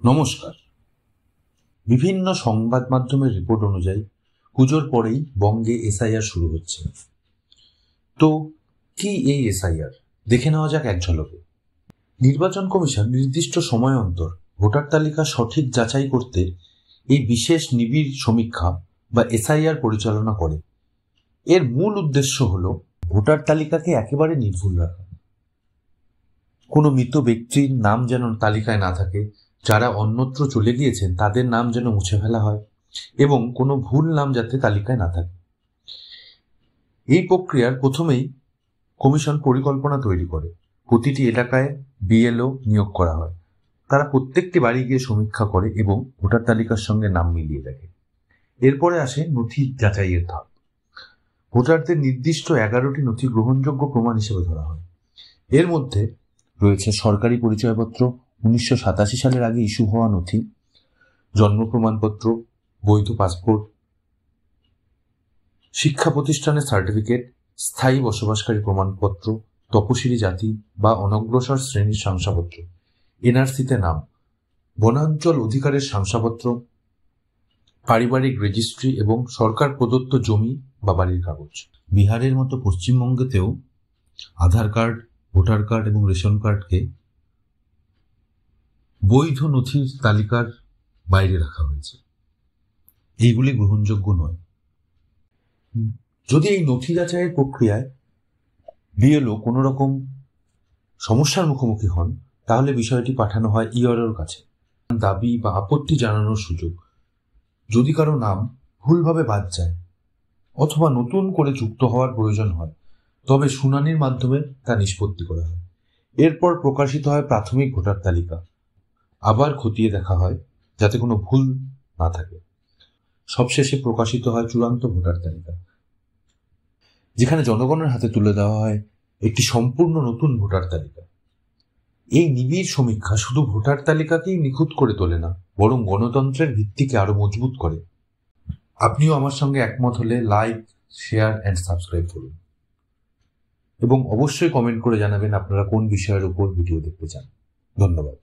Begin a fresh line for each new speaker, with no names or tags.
নমস্কার। বিভিন্ন সংবাদ মাধ্যমের রিপোর্ট অনুযায়ী পুজোর পরেই বঙ্গে এসআইআর শুরু হচ্ছে। তো কি এই এসআইআর দেখে নেওয়া যাক এক ঝলকে। নির্বাচন কমিশন নির্দিষ্ট সময় অন্তর ভোটার তালিকা সঠিক যাচাই করতে এই বিশেষ নিবিড় সমীক্ষা বা এসআইআর পরিচালনা করে। এর মূল উদ্দেশ্য হল ভোটার তালিকাকে একেবারে নির্ভুল রাখা। কোনো মৃত ব্যক্তির নাম যেন তালিকায় না থাকে, যারা অন্যত্র চলে গিয়েছেন তাদের নাম যেন মুছে ফেলা হয় এবং কোনো ভুল নাম যাতে তালিকায় না থাকে। এই প্রক্রিয়ার প্রথমেই কমিশন পরিকল্পনা তৈরি করে। প্রতিটি এলাকায় বিএলও নিয়োগ করা হয়। তারা প্রত্যেকটি বাড়ি গিয়ে সমীক্ষা করে এবং ভোটার তালিকার সঙ্গে নাম মিলিয়ে দেখে। এরপরে আসে নথি যাচাইয়ের ধাপ। ভোটারদের নির্দিষ্ট 11টি নথি গ্রহণযোগ্য প্রমাণ হিসেবে ধরা হয়। এর মধ্যে রয়েছে সরকারি পরিচয়পত্র, 1987 সালের আগে ইস্যু হওয়া নথি, জন্ম প্রমাণপত্র, বৈধ পাসপোর্ট, শিক্ষা প্রতিষ্ঠানের সার্টিফিকেট, স্থায়ী বসবাসকারী প্রমাণপত্র, তপশিলি জাতি বা অনগ্রসর শ্রেণীর শংসাপত্র, এনআরসিতে নাম, বনাঞ্চল অধিকারের শংসাপত্র, পারিবারিক রেজিস্ট্রি এবং সরকার প্রদত্ত জমি বা বাড়ির কাগজ। বিহারের মতো পশ্চিমবঙ্গেতেও আধার কার্ড, ভোটার কার্ড এবং রেশন কার্ডকে বৈধ নথির তালিকার বাইরে রাখা হয়েছে। এইগুলি গ্রহণযোগ্য নয়। যদি এই নথি যাচাইয়ের প্রক্রিয়ায় বিএলও কোনো রকম সমস্যার মুখোমুখি হন, তাহলে বিষয়টি পাঠানো হয় ইআরওর কাছে। দাবি বা আপত্তি জানানোর সুযোগ। যদি কারো নাম ভুলভাবে বাদ যায় অথবা নতুন করে যুক্ত হওয়ার প্রয়োজন হয়, তবে শুনানির মাধ্যমে তা নিষ্পত্তি করা হয়। এরপর প্রকাশিত হয় প্রাথমিক ভোটার তালিকা। আবার খতিয়ে দেখা হয় যাতে কোনো ভুল না থাকে। সবশেষে প্রকাশিত হয় চূড়ান্ত ভোটার তালিকা, যেখানে জনগণের হাতে তুলে দেওয়া হয় একটি সম্পূর্ণ নতুন ভোটার তালিকা। এই নিবিড় সমীক্ষা শুধু ভোটার তালিকাকেই নিখুঁত করে তোলে না, বরং গণতন্ত্রের ভিত্তিকে আরো মজবুত করে। আপনিও আমার সঙ্গে একমত হলে লাইক, শেয়ার অ্যান্ড সাবস্ক্রাইব করুন এবং অবশ্যই কমেন্ট করে জানাবেন আপনারা কোন বিষয়ের উপর ভিডিও দেখতে চান। ধন্যবাদ।